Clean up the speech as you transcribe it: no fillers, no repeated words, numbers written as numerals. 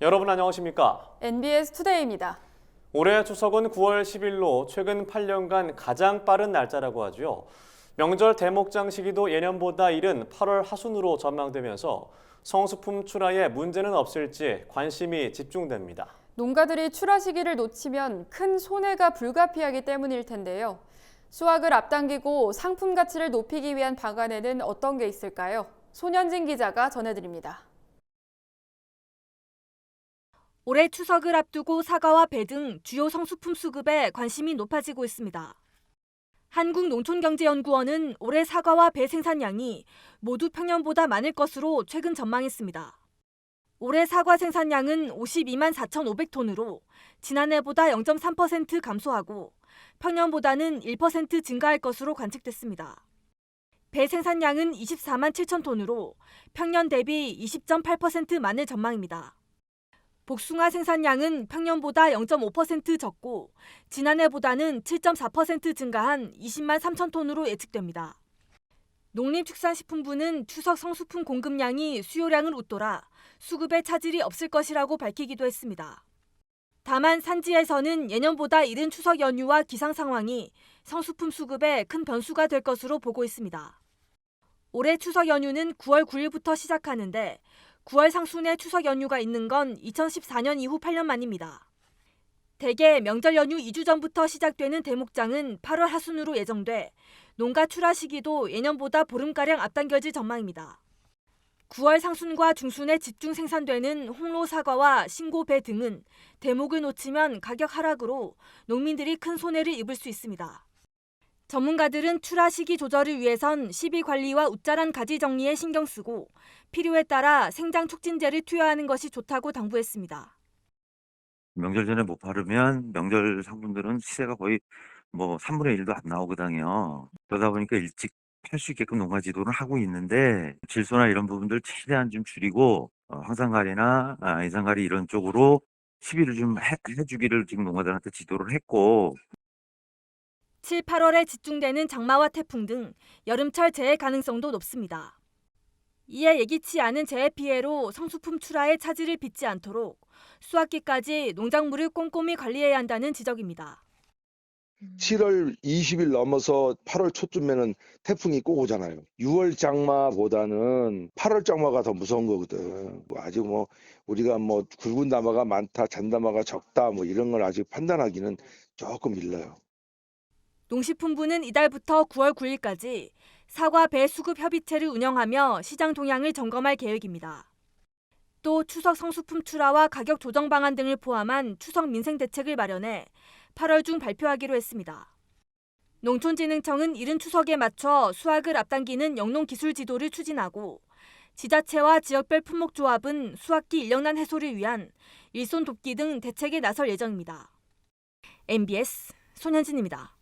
여러분 안녕하십니까? NBS 투데이입니다. 올해 추석은 9월 10일로 최근 8년간 가장 빠른 날짜라고 하죠. 명절 대목장 시기도 예년보다 이른 8월 하순으로 전망되면서 성수품 출하에 문제는 없을지 관심이 집중됩니다. 농가들이 출하 시기를 놓치면 큰 손해가 불가피하기 때문일 텐데요. 수확을 앞당기고 상품 가치를 높이기 위한 방안에는 어떤 게 있을까요? 손현진 기자가 전해드립니다. 올해 추석을 앞두고 사과와 배 등 주요 성수품 수급에 관심이 높아지고 있습니다. 한국농촌경제연구원은 올해 사과와 배 생산량이 모두 평년보다 많을 것으로 최근 전망했습니다. 올해 사과 생산량은 52만 4,500톤으로 지난해보다 0.3% 감소하고 평년보다는 1% 증가할 것으로 관측됐습니다. 배 생산량은 24만 7천 톤으로 평년 대비 20.8% 많을 전망입니다. 복숭아 생산량은 평년보다 0.5% 적고 지난해보다는 7.4% 증가한 20만 3천 톤으로 예측됩니다. 농림축산식품부는 추석 성수품 공급량이 수요량을 웃돌아 수급에 차질이 없을 것이라고 밝히기도 했습니다. 다만 산지에서는 예년보다 이른 추석 연휴와 기상 상황이 성수품 수급에 큰 변수가 될 것으로 보고 있습니다. 올해 추석 연휴는 9월 9일부터 시작하는데 9월 상순에 추석 연휴가 있는 건 2014년 이후 8년 만입니다. 대개 명절 연휴 2주 전부터 시작되는 대목장은 8월 하순으로 예정돼 농가 출하 시기도 예년보다 보름가량 앞당겨질 전망입니다. 9월 상순과 중순에 집중 생산되는 홍로 사과와 신고 배 등은 대목을 놓치면 가격 하락으로 농민들이 큰 손해를 입을 수 있습니다. 전문가들은 출하 시기 조절을 위해선 시비 관리와 웃자란 가지 정리에 신경 쓰고 필요에 따라 생장 촉진제를 투여하는 것이 좋다고 당부했습니다. 명절 전에 못 바르면 명절 상품들은 시세가 거의 3분의 1도 안 나오거든요. 그러다 보니까 일찍 팔 수 있게끔 농가 지도를 하고 있는데 질소나 이런 부분들 최대한 좀 줄이고 황산가리나 인산가리 이런 쪽으로 시비를 좀 해주기를 지금 농가들한테 지도를 했고 7, 8월에 집중되는 장마와 태풍 등 여름철 재해 가능성도 높습니다. 이에 예기치 않은 재해 피해로 성수품 출하에 차질을 빚지 않도록 수확기까지 농작물을 꼼꼼히 관리해야 한다는 지적입니다. 7월 20일 넘어서 8월 초쯤에는 태풍이 꼭 오잖아요. 6월 장마보다는 8월 장마가 더 무서운 거거든. 아직 우리가 굵은 담화가 많다, 잔담화가 적다 이런 걸 아직 판단하기는 조금 일러요. 농식품부는 이달부터 9월 9일까지 사과 배 수급 협의체를 운영하며 시장 동향을 점검할 계획입니다. 또 추석 성수품 출하와 가격 조정 방안 등을 포함한 추석 민생 대책을 마련해 8월 중 발표하기로 했습니다. 농촌진흥청은 이른 추석에 맞춰 수확을 앞당기는 영농기술 지도를 추진하고 지자체와 지역별 품목조합은 수확기 인력난 해소를 위한 일손 돕기 등 대책에 나설 예정입니다. NBS 손현진입니다.